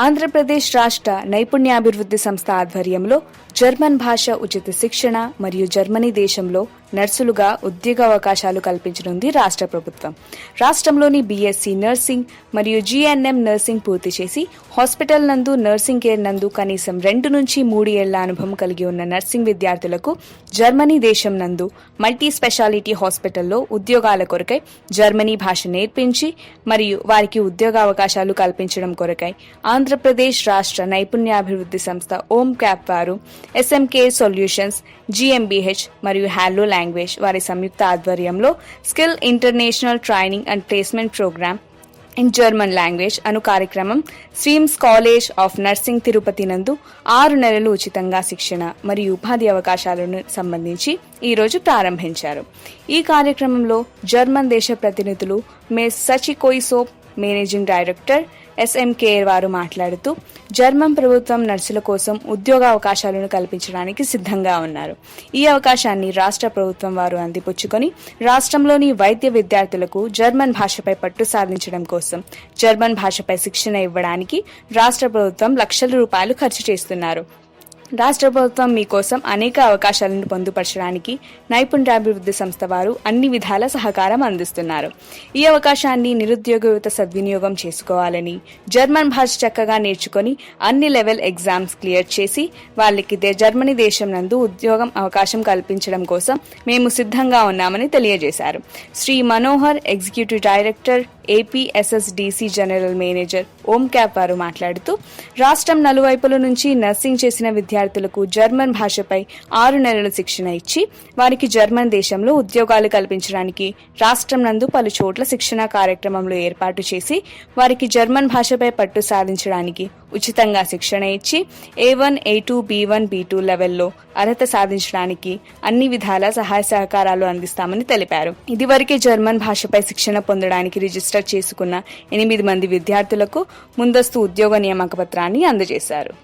ఆంధ్రప్రదేశ్ రాష్ట్ర నైపుణ్యాభివృద్ధి సంస్థ ఆధ్వర్యంలో జర్మన్ భాష ఉచిత శిక్షణ మరియు జర్మనీ దేశంలో నర్సులుగా ఉద్యోగ అవకాశాలు కల్పించనుంది రాష్ట్ర ప్రభుత్వం. రాష్ట్రంలోని బీఎస్సీ నర్సింగ్ మరియు జీఎన్ఎం నర్సింగ్ పూర్తి చేసి హాస్పిటల్ నందు నర్సింగ్ కేర్ నందు కనీసం 2 నుంచి 3 ఏళ్ల అనుభవం కలిగి ఉన్న నర్సింగ్ విద్యార్థులకు జర్మనీ దేశం నందు మల్టీ స్పెషాలిటీ హాస్పిటల్లో ఉద్యోగాల కొరకై జర్మనీ భాష నేర్పించి మరియు వారికి ఉద్యోగ అవకాశాలు కల్పించడం కొరకై ఆంధ్రప్రదేశ్ రాష్ట్ర నైపుణ్యాభివృద్ధి సంస్థ ఓం క్యాప్ వారు ఎస్ఎంకే సొల్యూషన్స్, జీఎంబీహెచ్ మరియు హ్యాలో లాంగ్వేజ్ వారి సంయుక్త ఆధ్వర్యంలో skill international training and placement programme in German language అను కార్యక్రమం streams college of nursing Tirupati నందు 6 నెలలు ఉచితంగా శిక్షణ మరియు ఉపాధి అవకాశాలను సంబంధించి ఈరోజు ప్రారంభించారు. ఈ కార్యక్రమంలో జర్మన్ దేశ ప్రతినిధులు మేస్ సచికోయిసోప్ మేనేజింగ్ డైరెక్టర్ ఎస్ఎంకే వారు మాట్లాడుతూ జర్మన్ ప్రభుత్వం నర్సుల కోసం ఉద్యోగ అవకాశాలను కల్పించడానికి సిద్ధంగా ఉన్నారు. ఈ అవకాశాన్ని రాష్ట్ర ప్రభుత్వం వారు అందిపుచ్చుకొని రాష్ట్రంలోని వైద్య విద్యార్థులకు జర్మన్ భాషపై పట్టు సాధించడం కోసం జర్మన్ భాషపై శిక్షణ ఇవ్వడానికి రాష్ట్ర ప్రభుత్వం లక్షల రూపాయలు ఖర్చు చేస్తున్నారు. రాష్ట్ర ప్రభుత్వం మీకోసం అనేక అవకాశాలను పొందుపరచడానికి నైపుణ్యాభివృద్ధి సంస్థ వారు అన్ని విధాల సహకారం అందిస్తున్నారు. ఈ అవకాశాన్ని నిరుద్యోగ యువత సద్వినియోగం చేసుకోవాలని, జర్మన్ భాష చక్కగా నేర్చుకొని అన్ని లెవెల్ ఎగ్జామ్స్ క్లియర్ చేసి వాళ్ళకి జర్మనీ దేశం నందు ఉద్యోగం అవకాశం కల్పించడం కోసం మేము సిద్ధంగా ఉన్నామని తెలియజేశారు. Shri Manohar, executive director, APSSDC general manager Om cap వారు మాట్లాడుతూ రాష్ట్రం నలువైపుల నుంచి నర్సింగ్ చేసిన విద్యార్థులకు జర్మన్ భాషపై 6 నెలల శిక్షణ ఇచ్చి వారికి జర్మన్ దేశంలో ఉద్యోగాలు కల్పించడానికి రాష్ట్రం నందు పలు చోట్ల శిక్షణ కార్యక్రమంలో ఏర్పాటు చేసి వారికి జర్మన్ భాషపై పట్టు సాధించడానికి ఉచితంగా శిక్షణ ఇచ్చి A1, A2, B1, B2 లెవెల్లో అర్హత సాధించడానికి అన్ని విధాల సహాయ సహకారాలు అందిస్తామని తెలిపారు. ఇదివరకే జర్మన్ భాషపై శిక్షణ పొందడానికి రిజిస్టర్ చేసుకున్న 8 మంది విద్యార్థులకు ముందస్తు ఉద్యోగ నియామక పత్రాన్ని అందజేశారు.